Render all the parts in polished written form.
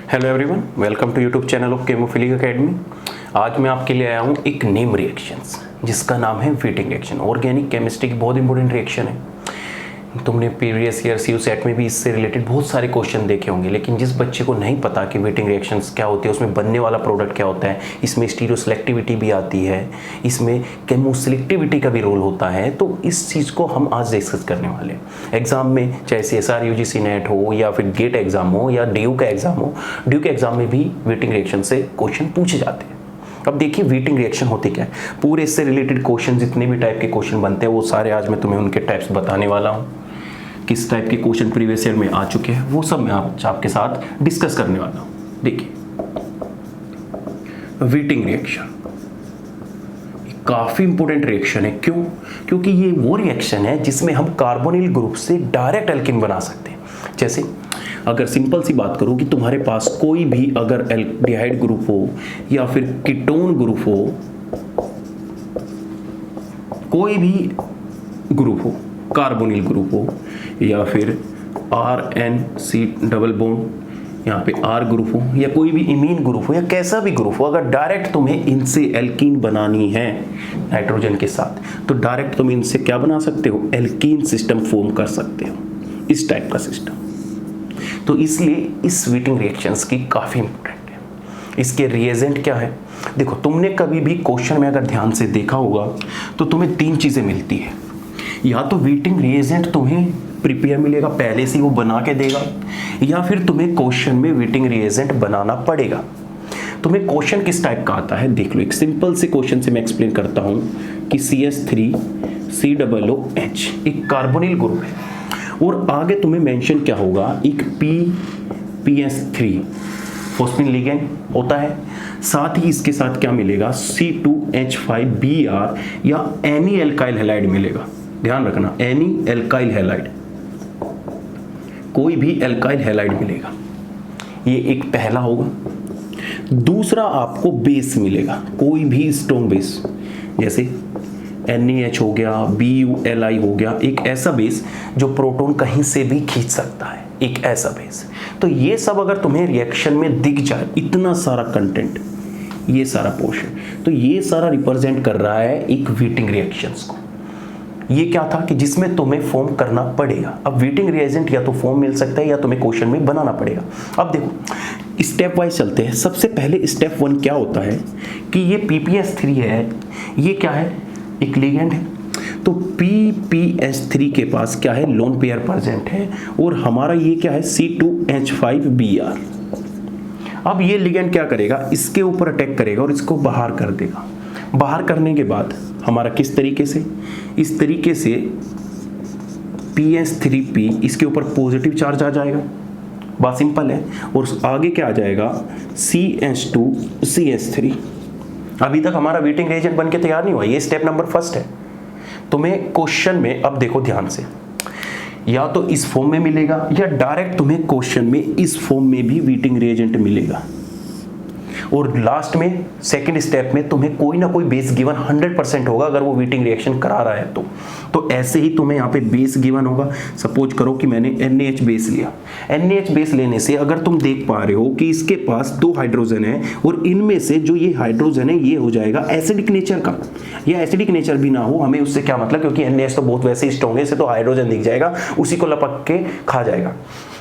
Hello everyone, welcome to YouTube channel of chemophilic academy. आज मैं आपके लिए आया हूँ एक नेम रिएक्शंस जिसका नाम है व्हीटिंग रिएक्शन। ऑर्गेनिक केमिस्ट्री की बहुत इंपॉर्टेंट रिएक्शन है। तुमने प्रीवियस ईयर सीयू सेट में भी इससे रिलेटेड बहुत सारे क्वेश्चन देखे होंगे, लेकिन जिस बच्चे को नहीं पता कि व्हीटिंग रिएक्शंस क्या होती है, उसमें बनने वाला प्रोडक्ट क्या होता है, इसमें स्टीरियोसेलेक्टिविटी भी आती है, इसमें केमोसेलेक्टिविटी का भी रोल होता है, तो इस चीज़ को हम आज डिस्कस करने वाले हैं। एग्जाम में चाहे CSR UGC नेट हो या फिर गेट एग्जाम हो या DU का एग्जाम हो, DU के एग्जाम में भी व्हीटिंग रिएक्शन से क्वेश्चन पूछे जाते हैं। अब देखिए व्हीटिंग रिएक्शन होती क्या है। पूरे इससे रिलेटेड क्वेश्चन जितने भी टाइप के क्वेश्चन बनते हैं वो सारे आज मैं तुम्हें उनके टाइप्स बताने वाला हूँ। किस टाइप के क्वेश्चन प्रीवियस ईयर में आ चुके हैं वो सब मैं आपके साथ डिस्कस करने वाला हूँ। देखिए व्हीटिंग रिएक्शन काफ़ी इंपॉर्टेंट रिएक्शन है। क्यों? क्योंकि ये वो रिएक्शन है जिसमें हम कार्बोनिल ग्रुप से डायरेक्ट एल्कीन बना सकते हैं। जैसे अगर सिंपल सी बात करूं कि तुम्हारे पास कोई भी अगर एल्डिहाइड ग्रुप हो या फिर कीटोन ग्रुप हो, कोई भी ग्रुप हो, कार्बोनिल ग्रुप हो या फिर RNC डबल बॉन्ड, यहाँ पे R ग्रुप हो या कोई भी इमीन ग्रुप हो या कैसा भी ग्रुप हो, अगर डायरेक्ट तुम्हें इनसे एल्कीन बनानी है नाइट्रोजन के साथ, तो डायरेक्ट तुम इनसे क्या बना सकते हो? एल्कीन सिस्टम फॉर्म कर सकते हो, इस टाइप का सिस्टम। तो इसलिए इस व्हीटिंग रिएक्शंस की काफ़ी इंपॉर्टेंट है। इसके रिएजेंट क्या है? देखो, तुमने कभी भी क्वेश्चन में अगर ध्यान से देखा होगा तो तुम्हें तीन चीज़ें मिलती है। या तो व्हीटिंग रिएजेंट तुम्हें प्रिपेयर मिलेगा, पहले से वो बना के देगा, या फिर तुम्हें क्वेश्चन में व्हीटिंग रिएजेंट बनाना पड़ेगा। तुम्हें क्वेश्चन किस टाइप का आता है देख लो। एक सिंपल से क्वेश्चन से मैं एक्सप्लेन करता हूँ कि CH3COOH एक कार्बोनिल ग्रुप है और आगे तुम्हें मेंशन क्या होगा? एक PS3 फॉस्फेट लिगेंड होता है, साथ ही इसके साथ क्या मिलेगा? C2H5Br या एनी एल्काइल हैलाइड मिलेगा। ध्यान रखना, एनी एल्काइल हैलाइड, कोई भी एल्काइल हैलाइड मिलेगा। ये एक पहला होगा। दूसरा आपको बेस मिलेगा, कोई भी स्ट्रॉन्ग बेस, जैसे NaH हो गया, BuLi हो गया, एक ऐसा बेस जो प्रोटॉन कहीं से भी खींच सकता है, एक ऐसा बेस। तो ये सब अगर तुम्हें रिएक्शन में दिख जाए, इतना सारा कंटेंट, ये सारा पोर्शन, तो ये सारा रिप्रेजेंट कर रहा है एक व्हीटिंग रिएक्शंस को। ये क्या था कि जिसमें तुम्हें फॉर्म करना पड़ेगा। अब व्हीटिंग रिएजेंट या तो फॉर्म मिल सकता है या तुम्हें क्वेश्चन में बनाना पड़ेगा। अब देखो स्टेप वाइज चलते हैं। सबसे पहले स्टेप 1 क्या होता है कि ये PPS3 है, ये क्या है? एक लिगेंड है। तो PPS3 के पास क्या है? लोन पेयर प्रेजेंट है और हमारा ये क्या है? C2H5Br। अब ये लिगेंड क्या करेगा? इसके ऊपर अटैक करेगा और इसको बाहर कर देगा। बाहर करने के बाद हमारा किस तरीके से? इस तरीके से PS3P इसके ऊपर पॉजिटिव चार्ज आ जाएगा, बात सिंपल है, और आगे क्या आ जाएगा? CH2CH3। अभी तक हमारा व्हीटिंग रिएजेंट बन के तैयार नहीं हुआ, ये स्टेप नंबर 1 है। तुम्हें क्वेश्चन में अब देखो ध्यान से, या तो इस फॉर्म में मिलेगा या डायरेक्ट तुम्हें क्वेश्चन में इस फॉर्म में भी व्हीटिंग रिएजेंट मिलेगा। और लास्ट में सेकंड स्टेप में तुम्हें कोई ना कोई बेस गिवन 100% होगा अगर वो व्हीटिंग रिएक्शन करा रहा है तो ऐसे ही तुम्हें यहाँ पे बेस गिवन होगा। सपोज करो कि मैंने NaH बेस लिया। NaH बेस लेने से अगर तुम देख पा रहे हो कि इसके पास 2 हाइड्रोजन है और इनमें से जो ये हाइड्रोजन है ये हो जाएगा एसिडिक नेचर का, या एसिडिक नेचर भी ना हो, हमें उससे क्या मतलब, क्योंकि NaH तो बहुत वैसे ही स्ट्रॉन्ग है, इससे तो हाइड्रोजन दिख जाएगा, उसी को लपक के खा जाएगा।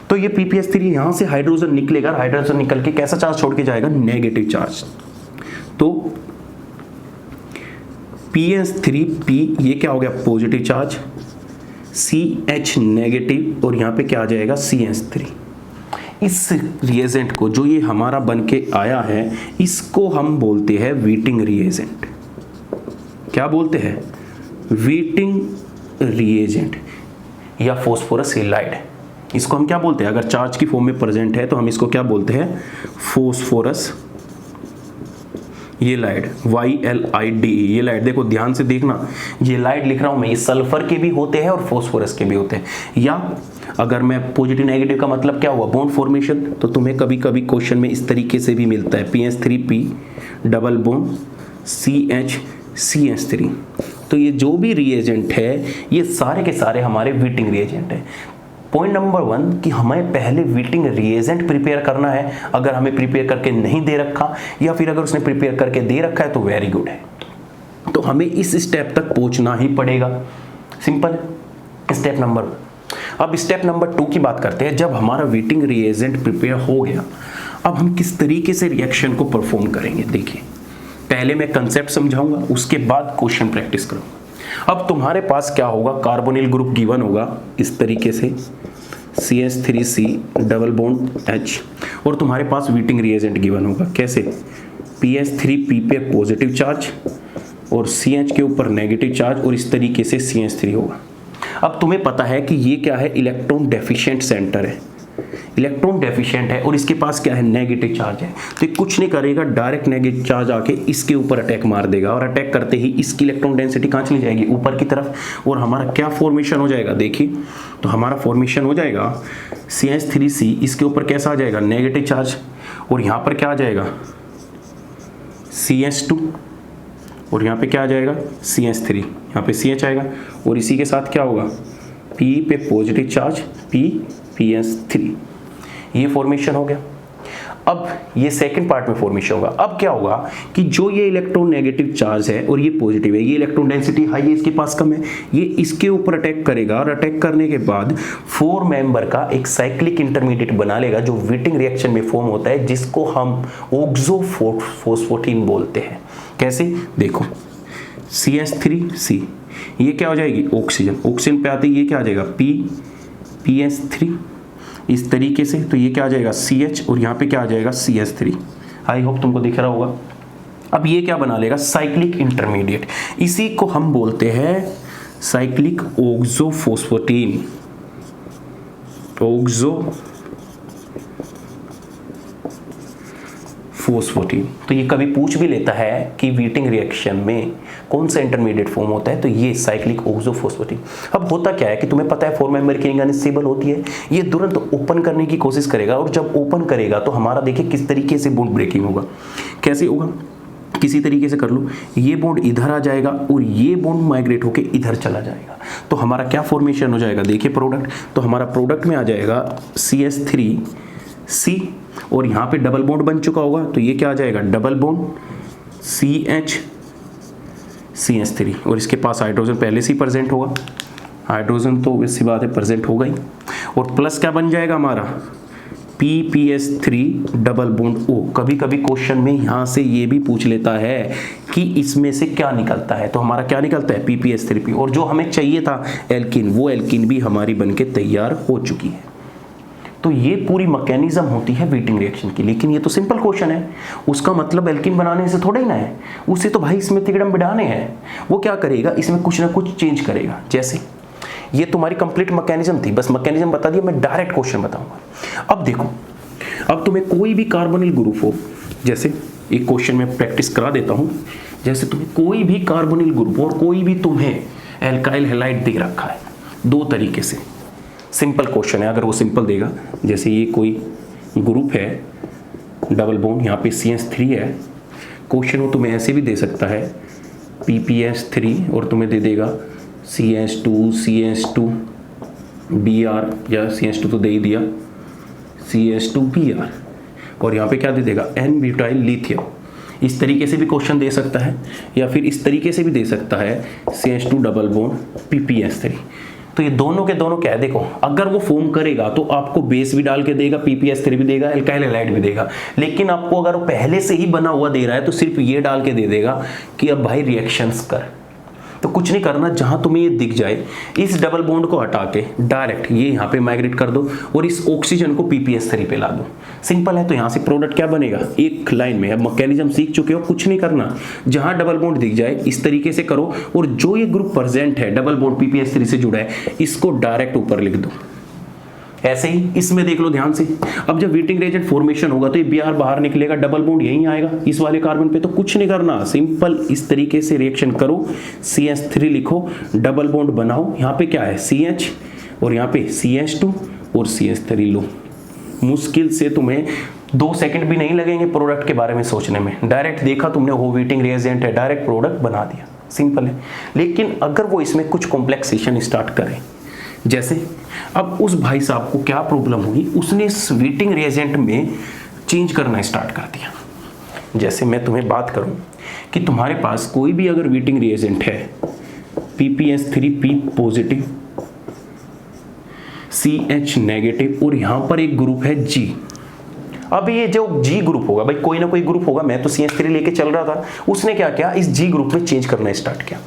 तो ये PPS3 यहां से हाइड्रोजन निकलेगा, हाइड्रोजन निकल के कैसा चार्ज छोड़ के जाएगा? Negative charge. तो PS3P ये क्या हो गया? पॉजिटिव चार्ज, CH नेगेटिव, और यहां पे क्या आ जाएगा? CH3। इस रिएजेंट को, जो ये हमारा बन के आया है, इसको हम बोलते हैं व्हीटिंग रिएजेंट। क्या बोलते हैं? व्हीटिंग रिएजेंट या फॉस्फोरस हैलाइड। इसको हम क्या बोलते हैं? अगर चार्ज की फॉर्म में प्रेजेंट है तो हम इसको क्या बोलते हैं? Phosphorus halide, YLIDE। ये लाइड देखो ध्यान से देखना, ये लाइड लिख रहा हूं मैं, ये सल्फर के भी होते हैं और फॉस्फोरस के भी होते हैं। या अगर मैं पॉजिटिव नेगेटिव का मतलब क्या हुआ? Bond formation. तो तुम्हें कभी कभी क्वेश्चन में इस तरीके से भी मिलता है, PS3P डबल बॉन्ड CH3। तो ये जो भी रिएजेंट है ये सारे के सारे हमारे व्हीटिंग रिएजेंट है। पॉइंट नंबर 1 कि हमें पहले वीटिंग रिएजेंट प्रिपेयर करना है। अगर हमें प्रिपेयर करके नहीं दे रखा या फिर अगर उसने प्रिपेयर करके दे रखा है तो वेरी गुड है, तो हमें इस स्टेप तक पहुंचना ही पड़ेगा। Simple step number 1। अब स्टेप नंबर 2 की बात करते हैं। जब हमारा वीटिंग रिएजेंट प्रिपेयर हो गया, अब हम किस तरीके से रिएक्शन को परफॉर्म करेंगे। देखिए, पहले मैं कंसेप्ट समझाऊंगा, उसके बाद क्वेश्चन प्रैक्टिस करूंगा। अब तुम्हारे पास क्या होगा, कार्बोनिल ग्रुप गिवन होगा इस तरीके से CH3C डबल बॉन्ड H, और तुम्हारे पास वीटिंग रिएजेंट गिवन होगा कैसे, PH3P पे पॉजिटिव चार्ज और CH के ऊपर नेगेटिव चार्ज, और इस तरीके से CH3 होगा। अब तुम्हें पता है कि ये क्या है, इलेक्ट्रॉन डेफिशिएंट सेंटर है, इलेक्ट्रॉन डेफिशिएंट है और इसके पास क्या है, नेगेटिव चार्ज है। तो ये कुछ नहीं करेगा, डायरेक्ट नेगेटिव चार्ज आके इसके ऊपर अटैक मार देगा, और अटैक करते ही इसकी इलेक्ट्रॉन डेंसिटी कहाँ चली जाएगी, ऊपर की तरफ, और हमारा क्या फॉर्मेशन हो जाएगा। देखिए, तो हमारा फॉर्मेशन हो जाएगा CH3C, इसके ऊपर कैसा आ जाएगा, नेगेटिव चार्ज, और यहाँ पर क्या आ जाएगा, CH2, और यहाँ पे क्या आ जाएगा, CH3, यहाँ पे CH आएगा, और इसी के साथ क्या होगा, P पे पॉजिटिव चार्ज, PPS3, ये फॉर्मेशन हो गया। अब ये सेकंड पार्ट में फॉर्मेशन होगा। अब क्या होगा कि जो ये इलेक्ट्रॉन नेगेटिव चार्ज है और ये पॉजिटिव है, ये इलेक्ट्रॉन डेंसिटी हाई है, इसके पास कम है, ये इसके ऊपर अटैक करेगा, और अटैक करने के बाद 4 मेंबर का एक साइक्लिक इंटरमीडिएट बना लेगा जो वीटिंग रिएक्शन में फॉर्म होता है, जिसको हम ऑक्सोफॉस्फेटिन बोलते हैं। कैसे, देखो CH3C, ये क्या हो जाएगी, ऑक्सीजन, ऑक्सीजन पे आते ही ये क्या आ जाएगा, PPS3, इस तरीके से, तो ये क्या आ जाएगा, CH, और यहाँ पे क्या आ जाएगा, CH3। आई होप तुमको दिख रहा होगा। अब ये क्या बना लेगा, साइक्लिक इंटरमीडिएट, इसी को हम बोलते हैं साइक्लिक ऑक्सोफॉस्फेटिन, ऑक्सोफॉस्फेटिन। तो ये कभी पूछ भी लेता है कि वीटिंग रिएक्शन में कौन सा इंटरमीडिएट फॉर्म होता है, तो ये साइक्लिक ऑक्सोफॉस्फेटिन। अब होता क्या है कि तुम्हें पता है 4 मेंबर की रिंग अनस्टेबल होती है, ये तुरंत ओपन करने की कोशिश करेगा, और जब ओपन करेगा तो हमारा देखिए किस तरीके से बॉन्ड ब्रेकिंग होगा। कैसे होगा, किसी तरीके से कर लो, ये बॉन्ड इधर आ जाएगा और ये बॉन्ड माइग्रेट होके इधर चला जाएगा, तो हमारा क्या फॉर्मेशन हो जाएगा, देखिए प्रोडक्ट, तो हमारा प्रोडक्ट में आ जाएगा CH3C, और यहाँ पे डबल बॉन्ड बन चुका होगा, तो ये क्या आ जाएगा, डबल बॉन्ड CH3, और इसके पास हाइड्रोजन पहले से ही प्रेजेंट होगा, हाइड्रोजन तो वैसी बात है प्रेजेंट हो गई, और प्लस क्या बन जाएगा हमारा, PPS3 डबल बॉन्ड O। कभी कभी क्वेश्चन में यहाँ से ये भी पूछ लेता है कि इसमें से क्या निकलता है, तो हमारा क्या निकलता है, PPS3P, और जो हमें चाहिए था एल्किन, वो एल्किन भी हमारी बनके तैयार हो चुकी है। तो ये पूरी मैकेनिज्म होती है वीटिंग रिएक्शन की। लेकिन ये तो सिंपल क्वेश्चन है, उसका मतलब एल्किन बनाने से थोड़ा ही ना है, उसे तो भाई इसमें तिकड़म बिठाने हैं। वो क्या करेगा, इसमें कुछ ना कुछ चेंज करेगा। जैसे ये तुम्हारी कंप्लीट मैकेनिज्म थी, बस मैकेनिज्म बता दिया, मैं डायरेक्ट क्वेश्चन बताऊंगा। अब देखो, अब तुम्हें कोई भी कार्बोनिल ग्रुप हो, जैसे एक क्वेश्चन में प्रैक्टिस करा देता हूं, जैसे तुम्हें कोई भी कार्बोनिल ग्रुप और कोई भी तुम्हें एल्काइल हैलाइड दे रखा है, 2 तरीके से, सिंपल क्वेश्चन है, अगर वो सिंपल देगा, जैसे ये कोई ग्रुप है डबल बॉन्ड, यहाँ पे CH3 है, क्वेश्चन वो तुम्हें ऐसे भी दे सकता है PPS3, और तुम्हें दे देगा CH2 Br, या CH2 तो दे ही दिया, CH2 Br, और यहाँ पे क्या दे देगा, N-ब्यूटाइल लिथियम। इस तरीके से भी क्वेश्चन दे सकता है, या फिर इस तरीके से भी दे सकता है CH2 डबल बॉन्ड PPS3। तो ये दोनों के दोनों क्या है, देखो अगर वो फॉर्म करेगा तो आपको बेस भी डाल के देगा, PPS3 भी देगा, एल्काइल हैलाइड भी देगा। लेकिन आपको अगर वो पहले से ही बना हुआ दे रहा है तो सिर्फ ये डाल के दे देगा कि अब भाई रिएक्शंस कर। तो कुछ नहीं करना, जहां तुम्हें ये दिख जाए इस डबल बॉन्ड को हटा के डायरेक्ट ये यहाँ पे माइग्रेट कर दो और इस ऑक्सीजन को PPS3 पे ला दो। सिंपल है। तो यहाँ से प्रोडक्ट क्या बनेगा, एक लाइन में। अब मैकेनिज्म सीख चुके हो, कुछ नहीं करना, जहां डबल बॉन्ड दिख जाए इस तरीके से करो, और जो ये ग्रुप प्रेजेंट है डबल बॉन्ड PPS3 से जुड़ा है, इसको डायरेक्ट ऊपर लिख दो। ऐसे ही इसमें देख लो ध्यान से। अब जब वीटिंग रिएजेंट फॉर्मेशन होगा तो ये Br बाहर निकलेगा, डबल बॉन्ड यहीं आएगा इस वाले कार्बन पे। तो कुछ नहीं करना, सिंपल इस तरीके से रिएक्शन करो, CH3 लिखो, डबल बॉन्ड बनाओ, यहाँ पे क्या है CH और यहाँ पे CH2 और CH3 लो। मुश्किल से तुम्हें 2 सेकंड भी नहीं लगेंगे प्रोडक्ट के बारे में सोचने में। डायरेक्ट देखा तुमने वो वीटिंग रिएजेंट है, डायरेक्ट प्रोडक्ट बना दिया, सिंपल है। लेकिन अगर वो इसमें कुछ कॉम्प्लेक्सेशन स्टार्ट करें, जैसे अब उस भाई साहब को क्या प्रॉब्लम हुई, उसने इस वीटिंग रिएजेंट में चेंज करना स्टार्ट कर दिया। जैसे मैं तुम्हें बात करूं कि तुम्हारे पास कोई भी अगर वीटिंग रिएजेंट है, PPS3P पॉजिटिव, CH नेगेटिव, और यहां पर एक ग्रुप है G। अब ये जो G ग्रुप होगा, भाई कोई ना कोई ग्रुप होगा, मैं तो CH3 लेके चल रहा था, उसने क्या किया, इस G ग्रुप में चेंज करना स्टार्ट किया।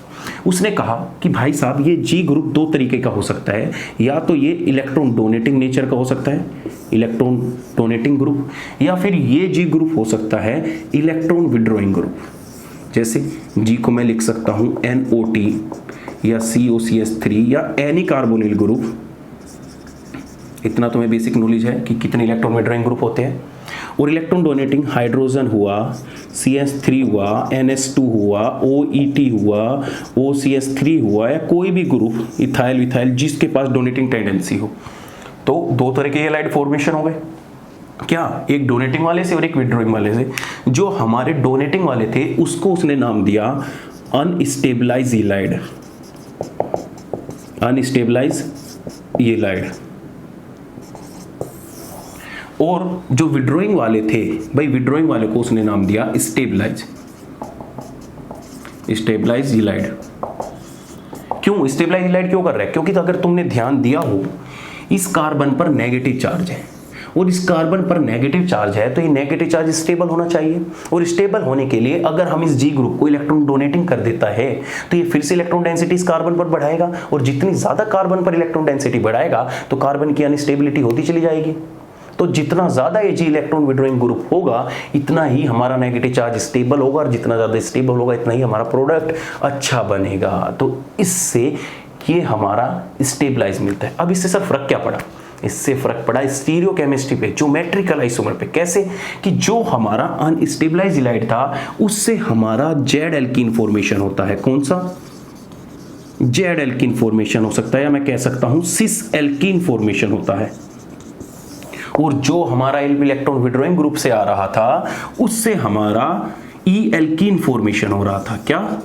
उसने कहा कि भाई साहब ये G ग्रुप दो तरीके का हो सकता है, या तो ये इलेक्ट्रॉन डोनेटिंग नेचर का हो सकता है, इलेक्ट्रॉन डोनेटिंग ग्रुप, या फिर ये G ग्रुप हो सकता है इलेक्ट्रॉन विड्रॉइंग ग्रुप। जैसे G को मैं लिख सकता हूं NOT या COCH3 या एनी कार्बोनिल ग्रुप। इतना तुम्हें बेसिक नॉलेज है कि कितने इलेक्ट्रॉन विड्रॉइंग ग्रुप होते हैं। और इलेक्ट्रॉन डोनेटिंग हाइड्रोजन हुआ, CH3 हुआ, NH2 हुआ, OET हुआ, OCH3 हुआ, या कोई भी ग्रुप इथाइल विथाइल जिसके पास डोनेटिंग टेंडेंसी हो। तो दो तरह के हैलाइड फॉर्मेशन हो गए, क्या, एक डोनेटिंग वाले से और एक विड्रॉइंग वाले से। जो हमारे डोनेटिंग वाले थे उसको उसने नाम दिया अनस्टेबलाइज हैलाइड, अनस्टेबलाइज हैलाइड। और जो विड्रॉइंग वाले थे, भाई विड्रॉइंग वाले को उसने नाम दिया स्टेबलाइज, स्टेबलाइज हैलाइड। क्यों स्टेबलाइज हैलाइड क्यों कर रहा है, क्योंकि तो अगर तुमने ध्यान दिया हो इस कार्बन पर नेगेटिव चार्ज है और इस कार्बन पर नेगेटिव चार्ज है, तो ये नेगेटिव चार्ज स्टेबल होना चाहिए। और स्टेबल होने के लिए अगर हम इस G ग्रुप को इलेक्ट्रॉन डोनेटिंग कर देता है तो ये फिर से इलेक्ट्रॉन डेंसिटी इस कार्बन पर बढ़ाएगा, और जितनी ज्यादा कार्बन पर इलेक्ट्रॉन डेंसिटी बढ़ाएगा तो कार्बन की अनस्टेबिलिटी होती चली जाएगी। तो जितना ज्यादा ये G इलेक्ट्रॉन विड्रॉइंग ग्रुप होगा इतना ही हमारा नेगेटिव चार्ज स्टेबल होगा, और जितना ज्यादा स्टेबल होगा इतना ही हमारा प्रोडक्ट अच्छा बनेगा। तो इससे ये हमारा स्टेबलाइज मिलता है। अब इससे सर फर्क क्या पड़ा, इससे फर्क पड़ा स्टीरियोकेमिस्ट्री पे, ज्योमेट्रिकल आइसोमर पे। कैसे कि जो हमारा अनस्टेबलाइज हैलाइड था उससे हमारा जेड एल्कीन फॉर्मेशन होता है। कौन सा, जेड एल्कीन फॉर्मेशन हो सकता है, या मैं कह सकता हूं सिस एल्कीन फॉर्मेशन होता है। और जो हमारा इलेक्ट्रॉन विड्रॉइंग ग्रुप से आ रहा था उससे हमारा ई एल्कीन फॉर्मेशन हो रहा था। क्या,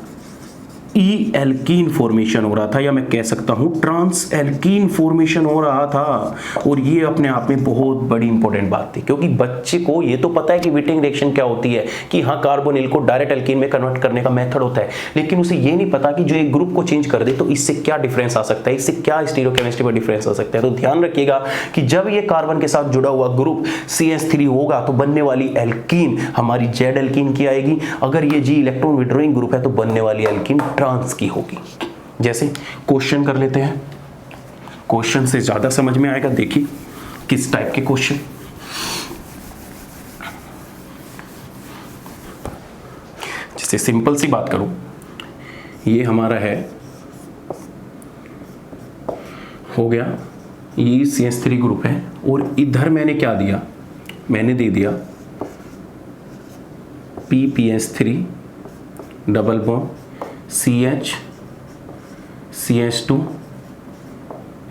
ई एल्कीन फॉर्मेशन हो रहा था, या मैं कह सकता हूं ट्रांस एल्कीन फॉर्मेशन हो रहा था। और ये अपने आप में बहुत बड़ी इंपॉर्टेंट बात थी, क्योंकि बच्चे को ये तो पता है कि वीटिंग रिएक्शन क्या होती है, कि हाँ कार्बोनिल को डायरेक्ट एल्कीन में कन्वर्ट करने का मेथड होता है, लेकिन उसे ये नहीं पता कि जो एक ग्रुप को चेंज कर दे तो इससे क्या डिफरेंस आ सकता है, इससे क्या स्टीरियोकेमिस्ट्री में डिफरेंस आ सकता है। तो ध्यान रखिएगा कि जब ये कार्बन के साथ जुड़ा हुआ ग्रुप CH3 होगा तो बनने वाली एल्कीन हमारी जेड एल्कीन की आएगी। अगर ये G इलेक्ट्रॉन विड्रॉइंग ग्रुप है तो बनने वाली एल्कीन ट्रांस की होगी। जैसे क्वेश्चन कर लेते हैं, क्वेश्चन से ज्यादा समझ में आएगा। देखिए किस टाइप के क्वेश्चन। जैसे सिंपल सी बात करूं, ये हमारा है, हो गया, ये CH3 ग्रुप है, और इधर मैंने क्या दिया, मैंने दे दिया PPS3 double bond CH CH2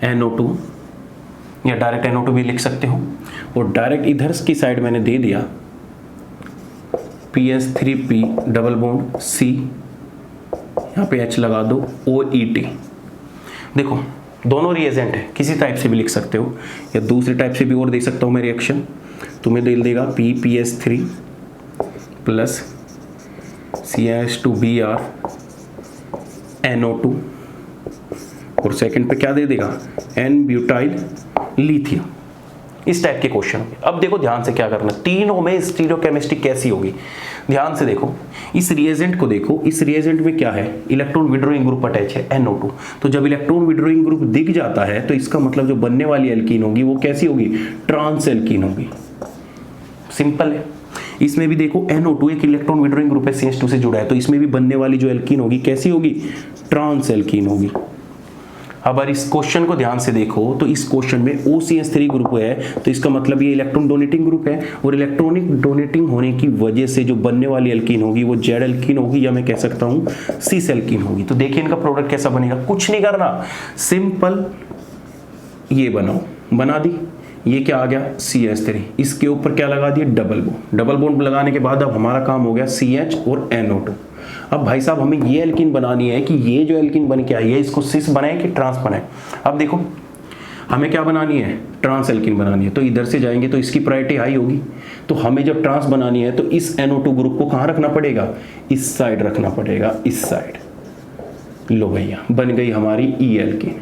NO2, या डायरेक्ट NO2 भी लिख सकते हो। और डायरेक्ट इधर की साइड मैंने दे दिया PS3P डबल बॉन्ड C, यहाँ पे H लगा दो, OET। देखो दोनों रिएजेंट है, किसी टाइप से भी लिख सकते हो, या दूसरे टाइप से भी और दे सकता हूँ मैं रिएक्शन। तुम्हें दे देगा PPS3 प्लस CH2Br NO2, और सेकंड पे क्या दे देगा, N-ब्यूटाइल लिथियम। इस टाइप के क्वेश्चन। अब देखो ध्यान से क्या करना, तीनों में स्टीरियोकेमिस्ट्री कैसी होगी, ध्यान से देखो। इस रिएजेंट को देखो, इस रिएजेंट में क्या है, इलेक्ट्रॉन विड्रॉइंग ग्रुप अटैच है NO2। तो जब इलेक्ट्रॉन विड्रॉइंग ग्रुप दिख जाता है तो इसका मतलब जो बनने वाली एल्कीन होगी वो कैसी होगी, ट्रांस एल्कीन होगी। सिंपल है। इसमें भी देखो NO2 एक इलेक्ट्रॉन विड्रॉइंग ग्रुप है, CH2 से जुड़ा है, तो इसमें भी बनने वाली जो एल्कीन होगी कैसी होगी, ट्रांस एल्कीन होगी। अब अगर इस क्वेश्चन को ध्यान से देखो तो इस क्वेश्चन में OCH3 ग्रुप है, तो इसका मतलब ये इलेक्ट्रॉन डोनेटिंग ग्रुप है, और इलेक्ट्रॉनिक डोनेटिंग होने की वजह से जो बनने वाली एल्कीन होगी वो जेड एल्कीन होगी, या मैं कह सकता हूं सिस एल्कीन होगी। तो देखिए इनका प्रोडक्ट कैसा बनेगा, कुछ नहीं करना, सिंपल ये बनाओ, बना दी। ये क्या आ गया, CH3, इसके ऊपर क्या लगा दिया, डबल बॉन्ड। डबल बॉन्ड लगाने के बाद अब हमारा काम हो गया CH और NO2। अब भाई साहब हमें ये एल्कीन बनानी है कि ये जो एल्कीन बन के आई है इसको सिस बनाए कि ट्रांस बनाए। अब देखो हमें क्या बनानी है, ट्रांस एल्किन बनानी है, तो इधर से जाएंगे तो इसकी प्रायोरिटी हाई होगी। तो हमें जब ट्रांस बनानी है तो इस NO2 ग्रुप को कहाँ रखना पड़ेगा, इस साइड रखना पड़ेगा, इस साइड। लो भैया बन गई हमारी ई एल्किन।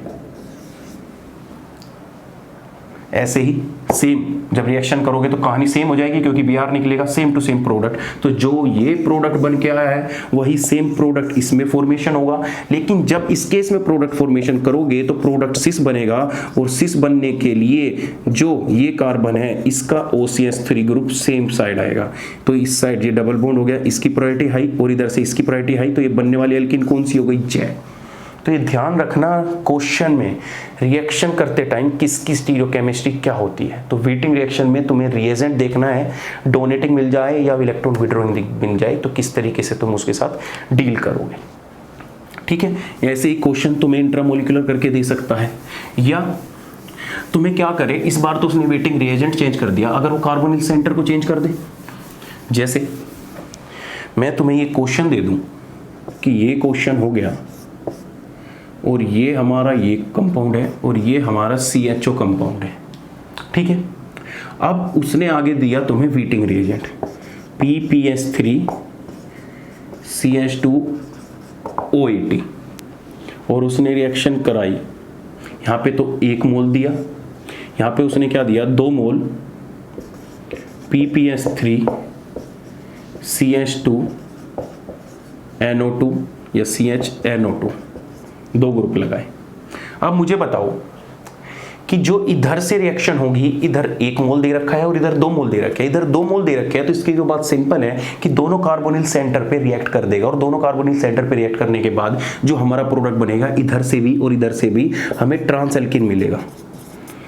ऐसे ही सेम जब रिएक्शन करोगे तो कहानी सेम हो जाएगी, क्योंकि Br निकलेगा सेम टू सेम प्रोडक्ट। तो जो ये प्रोडक्ट बन के आया है वही सेम प्रोडक्ट इसमें फॉर्मेशन होगा। लेकिन जब इस केस में प्रोडक्ट फॉर्मेशन करोगे तो प्रोडक्ट सिस बनेगा, और सिस बनने के लिए जो ये कार्बन है इसका OCH3 ग्रुप सेम साइड आएगा। तो इस साइड ये डबल बॉन्ड हो गया, इसकी प्रायोरिटी हाई, और इधर से इसकी प्रायोरिटी हाई, तो ये बनने वाली एल्किन कौन सी हो गई, J। तो ये ध्यान रखना क्वेश्चन में रिएक्शन करते टाइम किसकी स्टीरियोकेमिस्ट्री क्या होती है। तो वीटिंग रिएक्शन में तुम्हें रिएजेंट देखना है, डोनेटिंग मिल जाए या इलेक्ट्रॉन विड्रॉइंग मिल जाए, तो किस तरीके से तुम उसके साथ डील करोगे। ठीक है, ऐसे ही क्वेश्चन तुम्हें इंट्रामोलिकुलर करके दे सकता है, या तुम्हें क्या करे, इस बार तो उसने वेटिंग रिएजेंट चेंज कर दिया, अगर वो कार्बोनिल सेंटर को चेंज कर दे। जैसे मैं तुम्हें ये क्वेश्चन दे दूं कि ये क्वेश्चन हो गया, और ये हमारा ये कंपाउंड है, और ये हमारा CHO कंपाउंड है। ठीक है, अब उसने आगे दिया तुम्हें वीटिंग रिएजेंट PPS3 CH2OAT, और उसने रिएक्शन कराई। यहाँ पे तो 1 मोल दिया, यहाँ पे उसने क्या दिया, 2 मोल PPS3 CH2NO2 या CHNO2, 2 ग्रुप लगाए। अब मुझे बताओ कि जो इधर से रिएक्शन होगी, इधर 1 मोल दे रखा है और इधर 2 मोल दे रखे हैं, इधर 2 मोल दे रखे हैं, तो इसकी जो बात सिंपल है कि दोनों कार्बोनिल सेंटर पे रिएक्ट कर देगा, और दोनों कार्बोनिल सेंटर पे रिएक्ट करने के बाद जो हमारा प्रोडक्ट बनेगा, इधर से भी और इधर से भी हमें ट्रांस एल्किन मिलेगा,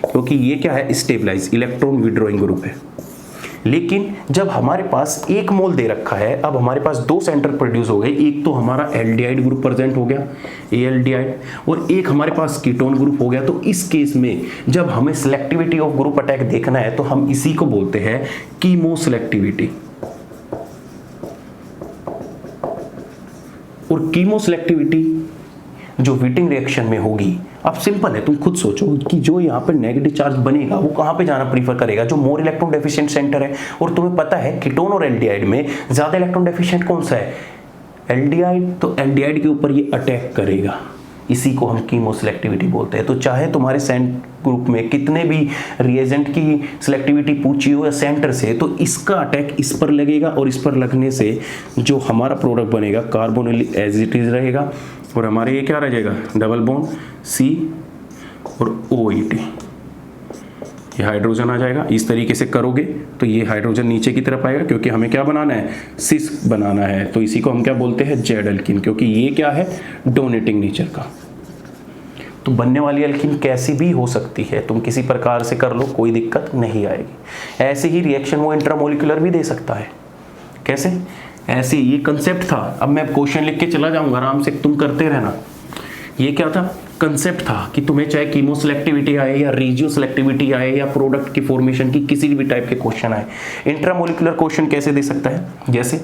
क्योंकि ये क्या है, स्टेबलाइज इलेक्ट्रॉन विड्रॉइंग ग्रुप है। लेकिन जब हमारे पास 1 मोल दे रखा है, अब हमारे पास 2 सेंटर प्रोड्यूस हो गए, एक तो हमारा एल्डिहाइड ग्रुप प्रेजेंट हो गया, एल्डिहाइड, और एक हमारे पास कीटोन ग्रुप हो गया। तो इस केस में जब हमें सिलेक्टिविटी ऑफ ग्रुप अटैक देखना है तो हम इसी को बोलते हैं कीमो सिलेक्टिविटी। और कीमो सिलेक्टिविटी जो वीटिंग रिएक्शन में होगी, अब सिंपल है, तुम खुद सोचो कि जो यहाँ पर नेगेटिव चार्ज बनेगा वो कहाँ पे जाना प्रीफर करेगा, जो मोर इलेक्ट्रॉन डेफिशिएंट सेंटर है। और तुम्हें पता है कीटोन और एल्डिहाइड में ज्यादा इलेक्ट्रॉन डेफिशिएंट कौन सा है, एल्डिहाइड। तो एल्डिहाइड के ऊपर ये अटैक करेगा, इसी को हम कीमो सिलेक्टिविटी बोलते हैं। तो चाहे तुम्हारे सेंट ग्रुप में कितने भी रिएजेंट की सिलेक्टिविटी पूछी हो या सेंटर से, तो इसका अटैक इस पर लगेगा, और इस पर लगने से जो हमारा प्रोडक्ट बनेगा कार्बोनिल एज इट इज रहेगा, और हमारे ये क्या रह जाएगा, डबल बॉन्ड C और OET, ये हाइड्रोजन आ जाएगा। इस तरीके से करोगे तो ये हाइड्रोजन नीचे की तरफ आएगा, क्योंकि हमें क्या बनाना है, सिस बनाना है। तो इसी को हम क्या बोलते हैं, जेड एल्किन, क्योंकि ये क्या है, डोनेटिंग नेचर का। तो बनने वाली एल्किन कैसी भी हो सकती है, तुम किसी प्रकार से कर लो, कोई दिक्कत नहीं आएगी। ऐसे ही रिएक्शन वो इंट्रामोलिकुलर भी दे सकता है। कैसे, ऐसे ये कंसेप्ट था। अब मैं क्वेश्चन लिख के चला जाऊंगा, आराम से तुम करते रहना। ये क्या था, कंसेप्ट था कि तुम्हें चाहे कीमो सिलेक्टिविटी आए या रेजियो सिलेक्टिविटी आए या प्रोडक्ट की फॉर्मेशन की किसी भी टाइप के क्वेश्चन आए, इंट्रामोलिकुलर क्वेश्चन कैसे दे सकता है। जैसे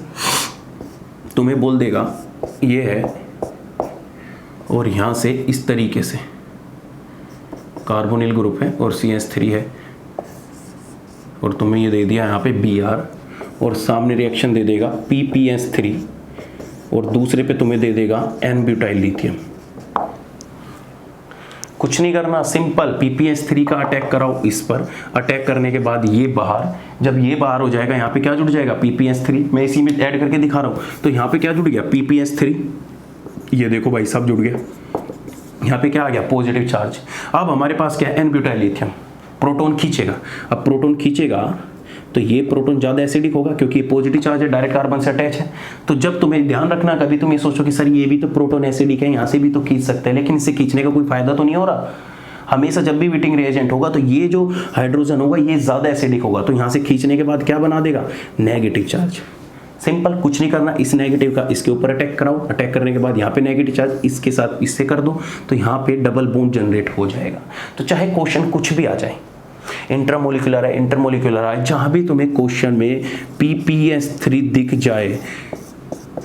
तुम्हें बोल देगा ये है, और यहां से इस तरीके से कार्बोनिल ग्रुप है और CH3 है, और तुम्हें ये दे दिया यहाँ पे Br, और सामने रिएक्शन दे देगा PPS3, और दूसरे पे तुम्हें दे देगा N-ब्यूटाइल लिथियम। कुछ नहीं करना, सिंपल PPS3 का अटैक कराओ इस पर, अटैक करने के बाद ये बाहर, जब ये बाहर हो जाएगा यहाँ पे क्या जुड़ जाएगा, PPS3। मैं इसी में ऐड करके दिखा रहा हूँ। तो यहाँ पे क्या जुड़ गया, PPS3, ये देखो भाई सब जुड़ गया। यहाँ पे क्या आ गया, पॉजिटिव चार्ज। अब हमारे पास क्या है, N-ब्यूटाइल लिथियम, प्रोटॉन खींचेगा। अब प्रोटॉन खींचेगा तो ये प्रोटॉन ज़्यादा एसिडिक होगा, क्योंकि ये पॉजिटिव चार्ज है, डायरेक्ट कार्बन से अटैच है। तो जब तुम्हें ध्यान रखना, कभी तुम ये सोचो कि सर ये भी तो प्रोटॉन एसिडिक है, यहाँ से भी तो खींच सकते हैं, लेकिन इससे खींचने का कोई फायदा तो नहीं हो रहा। हमेशा जब भी वीटिंग रिएजेंट होगा तो ये जो हाइड्रोजन होगा ये ज़्यादा एसिडिक होगा, तो यहाँ से खींचने के बाद क्या बना देगा, नेगेटिव चार्ज। सिंपल, कुछ नहीं करना, इस नेगेटिव का इसके ऊपर अटैक कराओ, अटैक करने के बाद यहाँ पे नेगेटिव चार्ज इसके साथ इससे कर दो, तो यहाँ पे डबल बॉन्ड जनरेट हो जाएगा। तो चाहे क्वेश्चन कुछ भी आ जाए, इंट्रामोलिकुलर है, इंटरमोलिकुलर है, जहां भी तुम्हें क्वेश्चन में PPS3 दिख जाए,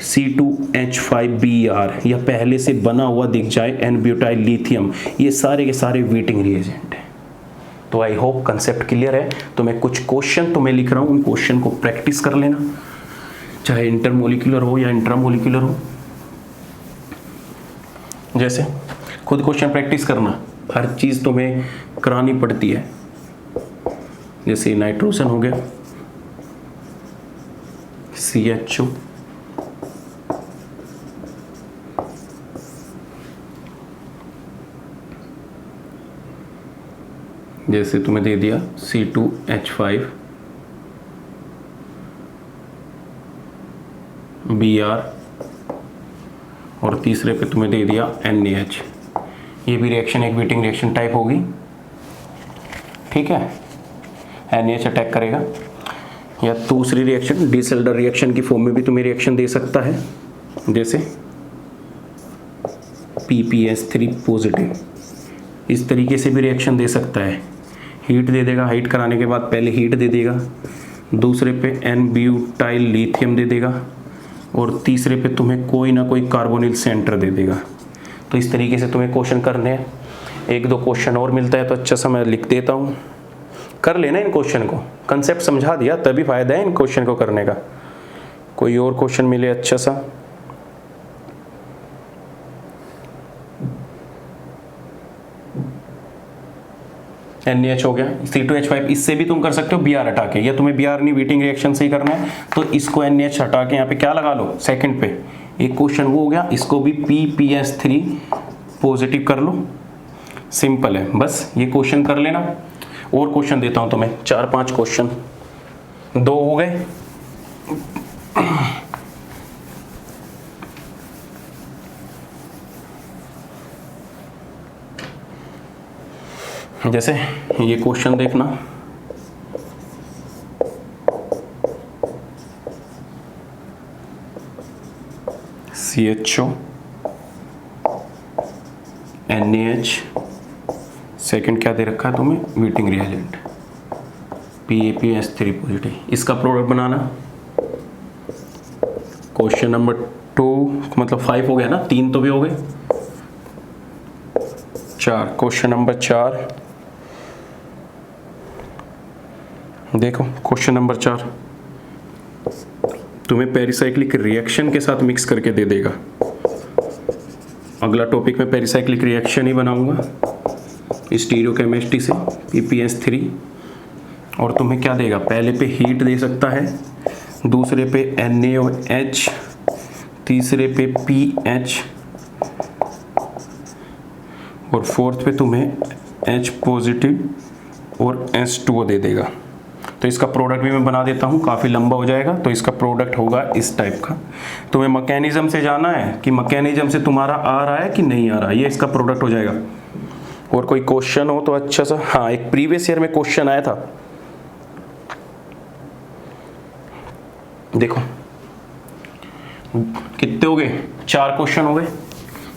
C2H5Br या पहले से बना हुआ दिख जाए N-ब्यूटाइल लिथियम, ये सारे के सारे वीटिंग रिएजेंट है। तो आई होप कंसेप्ट क्लियर है। तो मैं कुछ क्वेश्चन तो मैं लिख रहा हूँ, उन क्वेश्चन को प्रैक्टिस कर लेना, चाहे इंटरमोलिकुलर हो या इंट्रामोलिकुलर हो। जैसे खुद क्वेश्चन प्रैक्टिस करना, हर चीज़ तुम्हें करानी पड़ती है। जैसे नाइट्रोजन हो गया, CHO, जैसे तुम्हें दे दिया C2H5, Br, और तीसरे पे तुम्हें दे दिया NaH। ये भी रिएक्शन एक वीटिंग रिएक्शन टाइप होगी, ठीक है। NaH अटैक करेगा। या दूसरी रिएक्शन डिसल्डर रिएक्शन की फॉर्म में भी तुम्हें रिएक्शन दे सकता है, जैसे PPS3 पॉजिटिव, इस तरीके से भी रिएक्शन दे सकता है। हीट दे देगा, हीट कराने के बाद पहले हीट दे देगा, दूसरे पे N-ब्यूटाइल लिथियम दे देगा, और तीसरे पे तुम्हें कोई ना कोई कार्बोनिल सेंटर दे देगा। तो इस तरीके से तुम्हें क्वेश्चन करने हैं। एक दो क्वेश्चन और मिलता है तो अच्छा सा मैं लिख देता हूँ, कर लेना इन क्वेश्चन को। कंसेप्ट समझा दिया तभी फायदा है इन क्वेश्चन को करने का। कोई और क्वेश्चन मिले अच्छा सा, NaH हो गया, C2H5, इससे भी तुम कर सकते हो Br हटा के, या तुम्हें Br नहीं वीटिंग रिएक्शन से ही करना है तो इसको NaH हटा के यहाँ पे क्या लगा लो सेकंड पे। एक क्वेश्चन वो हो गया, इसको भी PPS3 पॉजिटिव कर लो। सिंपल है, बस ये क्वेश्चन कर लेना। और क्वेश्चन देता हूँ तुम्हें, 4-5 क्वेश्चन, 2 हो गए। जैसे ये क्वेश्चन देखना, CHO, NaH, सेकंड क्या दे रखा है तुम्हें, वीटिंग रिएजेंट PPS3 पॉजिटिव। इसका प्रोडक्ट बनाना। क्वेश्चन नंबर 2 मतलब 5 हो गया ना, 3 तो भी हो गए, 4। क्वेश्चन नंबर 4 देखो, क्वेश्चन नंबर 4 तुम्हें पेरिसाइक्लिक रिएक्शन के साथ मिक्स करके दे देगा। अगला टॉपिक में पेरिसाइक्लिक रिएक्शन ही बनाऊंगा स्टीरियोकेमिस्ट्री से, PPS3। और तुम्हें क्या देगा, पहले पे हीट दे सकता है, दूसरे पे NaOH, तीसरे पे PH, और फोर्थ पे तुम्हें H पॉजिटिव और H2O दे देगा। तो इसका प्रोडक्ट भी मैं बना देता हूँ, काफ़ी लंबा हो जाएगा। तो इसका प्रोडक्ट होगा इस टाइप का। तुम्हें मैकेनिज्म से जाना है कि मैकेनिज्म से तुम्हारा आ रहा है कि नहीं आ रहा है, ये इसका प्रोडक्ट हो जाएगा। और कोई क्वेश्चन हो तो अच्छा सा, हाँ एक प्रीवियस ईयर में क्वेश्चन आया था, देखो कितने हो गए, 4 क्वेश्चन हो गए।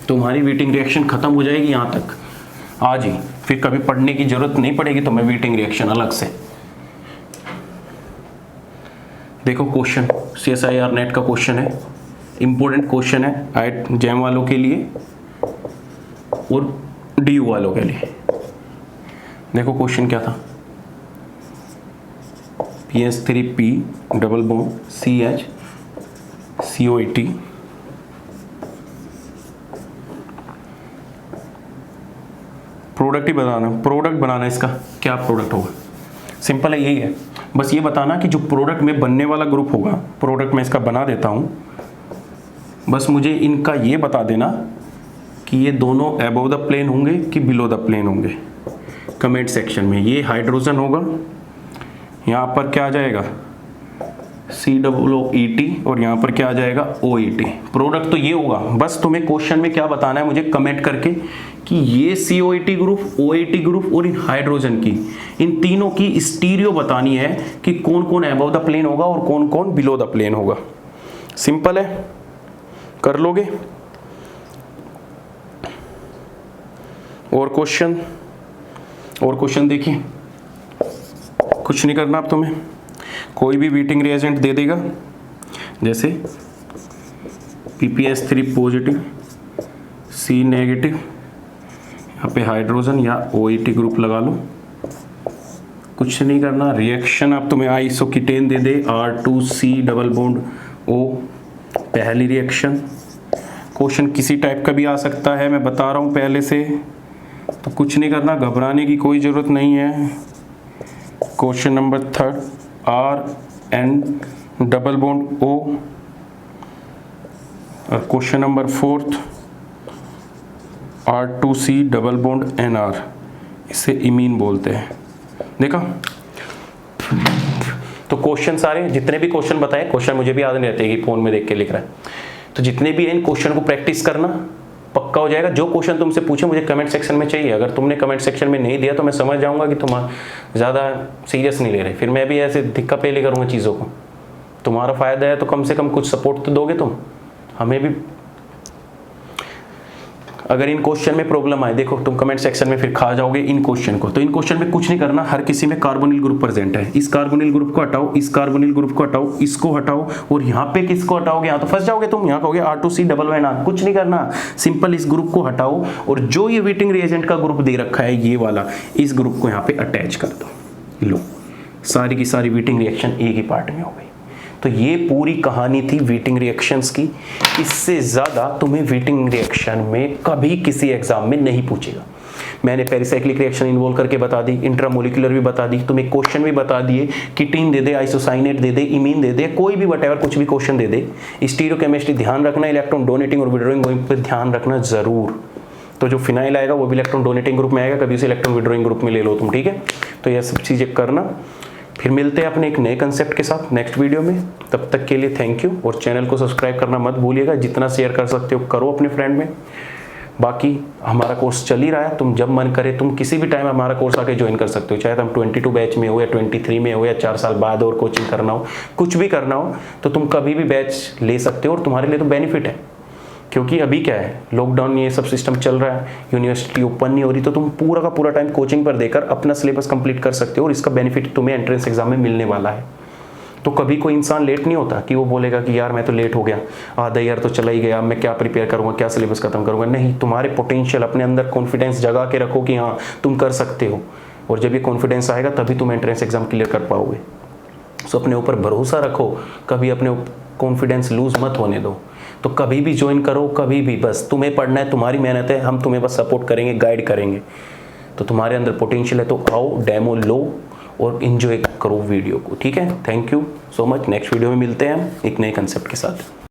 तुम्हारी वीटिंग रिएक्शन खत्म हो जाएगी यहाँ तक आज ही, फिर कभी पढ़ने की जरूरत नहीं पड़ेगी तुम्हें वीटिंग रिएक्शन अलग से। देखो क्वेश्चन CSIR नेट का क्वेश्चन है, इंपॉर्टेंट क्वेश्चन है आइट जैम वालों के लिए और DU वालों के लिए। देखो क्वेश्चन क्या था, PS3P double bond CH COAT, product ही बताना, प्रोडक्ट बनाना, इसका क्या प्रोडक्ट होगा। सिंपल है, यही है, बस ये बताना कि जो प्रोडक्ट में बनने वाला ग्रुप होगा, प्रोडक्ट में इसका बना देता हूँ, बस मुझे इनका ये बता देना कि ये दोनों अबव द प्लेन होंगे कि बिलो द प्लेन होंगे। कमेंट सेक्शन में ये हाइड्रोजन होगा, यहाँ पर क्या आ जाएगा COOET और यहाँ पर क्या आ जाएगा OET। प्रोडक्ट तो ये होगा, बस तुम्हें क्वेश्चन में क्या बताना है मुझे कमेंट करके कि ये COET ग्रुप, OET ग्रुप और इन हाइड्रोजन की, इन तीनों की स्टीरियो बतानी है कि कौन कौन अबव द प्लेन होगा और कौन कौन बिलो द प्लेन होगा। सिंपल है, कर लोगे। और क्वेश्चन देखिए, कुछ नहीं करना अब तुम्हें, कोई भी वीटिंग रिएजेंट दे देगा, जैसे PPS3 पॉजिटिव, C नेगेटिव, यहाँ पे हाइड्रोजन या OET ग्रुप लगा लो, कुछ नहीं करना, रिएक्शन आप तुम्हें आइसोकीटेन दे दे R2C डबल बॉन्ड O, पहली रिएक्शन। क्वेश्चन किसी टाइप का भी आ सकता है, मैं बता रहा हूँ पहले से, तो कुछ नहीं करना, घबराने की कोई ज़रूरत नहीं है। Question number 3 RN double bond O, और question number 4 R2C double bond NR, इसे इमीन बोलते हैं। देखा, तो क्वेश्चन सारे जितने भी क्वेश्चन बताए, क्वेश्चन मुझे भी याद नहीं रहते कि फोन में देख के लिख रहा है, तो जितने भी इन क्वेश्चन को प्रैक्टिस करना, पक्का हो जाएगा। जो क्वेश्चन तुमसे पूछे मुझे कमेंट सेक्शन में चाहिए, अगर तुमने कमेंट सेक्शन में नहीं दिया तो मैं समझ जाऊंगा कि तुम ज़्यादा सीरियस नहीं ले रहे, फिर मैं भी ऐसे धिक्का पेले करूँगा चीज़ों को। तुम्हारा फ़ायदा है तो कम से कम कुछ सपोर्ट तो दोगे तुम हमें भी। अगर इन क्वेश्चन में प्रॉब्लम आए, देखो तुम कमेंट सेक्शन में फिर खा जाओगे इन क्वेश्चन को, तो इन क्वेश्चन में कुछ नहीं करना, हर किसी में कार्बोनिल ग्रुप प्रेजेंट है। इस कार्बोनिल ग्रुप को हटाओ, इस कार्बोनिल ग्रुप को हटाओ, इसको हटाओ, और यहाँ पे किसको हटाओगे, यहाँ तो फंस जाओगे तुम, यहाँ कहोगे R2C डबल बॉन्ड NR। कुछ नहीं करना, सिंपल इस ग्रुप को हटाओ, और जो ये वीटिंग रिएजेंट का ग्रुप दे रखा है ये वाला, इस ग्रुप को यहाँ पे अटैच कर दो। लो, सारी की सारी वीटिंग रिएक्शन एक ही पार्ट में हो गई। तो ये पूरी कहानी थी वीटिंग रिएक्शंस की। इससे ज़्यादा तुम्हें वीटिंग रिएक्शन में कभी किसी एग्जाम में नहीं पूछेगा। मैंने पेरिसाइक्लिक रिएक्शन इन्वॉल्व करके बता दी, इंट्रामोलिकुलर भी बता दी, तुम्हें क्वेश्चन भी बता दिए, कीटीन दे दे, आइसोसाइनेट दे दे, इमीन दे दे, कोई भी वटेवर कुछ भी क्वेश्चन दे दे। स्टीरियोकेमिस्ट्री ध्यान रखना, इलेक्ट्रॉन डोनेटिंग और विड्रॉइंग ग्रुप पर ध्यान रखना ज़रूर। तो जो फिनाइल आएगा वो भी इलेक्ट्रॉन डोनेटिंग ग्रुप में आएगा, कभी उसे इलेक्ट्रॉन विड्रॉइंग ग्रुप में ले लो तुम, ठीक है। तो ये सब चीज़ें करना। फिर मिलते हैं अपने एक नए कंसेप्ट के साथ नेक्स्ट वीडियो में। तब तक के लिए थैंक यू, और चैनल को सब्सक्राइब करना मत भूलिएगा। जितना शेयर कर सकते हो करो अपने फ्रेंड में। बाकी हमारा कोर्स चल ही रहा है, तुम जब मन करे तुम किसी भी टाइम हमारा कोर्स आके ज्वाइन कर सकते हो, चाहे तुम 22 बैच में हो या 23 में हो या 4 साल बाद और कोचिंग करना हो, कुछ भी करना हो तो तुम कभी भी बैच ले सकते हो। और तुम्हारे लिए तो बेनिफिट है, क्योंकि अभी क्या है, लॉकडाउन ये सब सिस्टम चल रहा है, यूनिवर्सिटी ओपन नहीं हो रही, तो तुम पूरा का पूरा टाइम कोचिंग पर देकर अपना सिलेबस कंप्लीट कर सकते हो, और इसका बेनिफिट तुम्हें एंट्रेंस एग्जाम में मिलने वाला है। तो कभी कोई इंसान लेट नहीं होता कि वो बोलेगा कि यार मैं तो लेट हो गया, आधा ईयर तो चला ही गया, मैं क्या प्रिपेयर करूँगा, क्या सिलेबस खत्म करूँगा। नहीं, तुम्हारे पोटेंशियल, अपने अंदर कॉन्फिडेंस जगा के रखो कि हाँ तुम कर सकते हो, और जब ये कॉन्फिडेंस आएगा तभी तुम एंट्रेंस एग्जाम क्लियर कर पाओगे। सो अपने ऊपर भरोसा रखो, कभी अपने कॉन्फिडेंस लूज मत होने दो। तो कभी भी ज्वाइन करो, कभी भी, बस तुम्हें पढ़ना है, तुम्हारी मेहनत है, हम तुम्हें बस सपोर्ट करेंगे, गाइड करेंगे। तो तुम्हारे अंदर पोटेंशियल है तो आओ, डेमो लो और इन्जॉय करो वीडियो को, ठीक है। Thank you so much. Next video में मिलते हैं हम एक नए कंसेप्ट के साथ।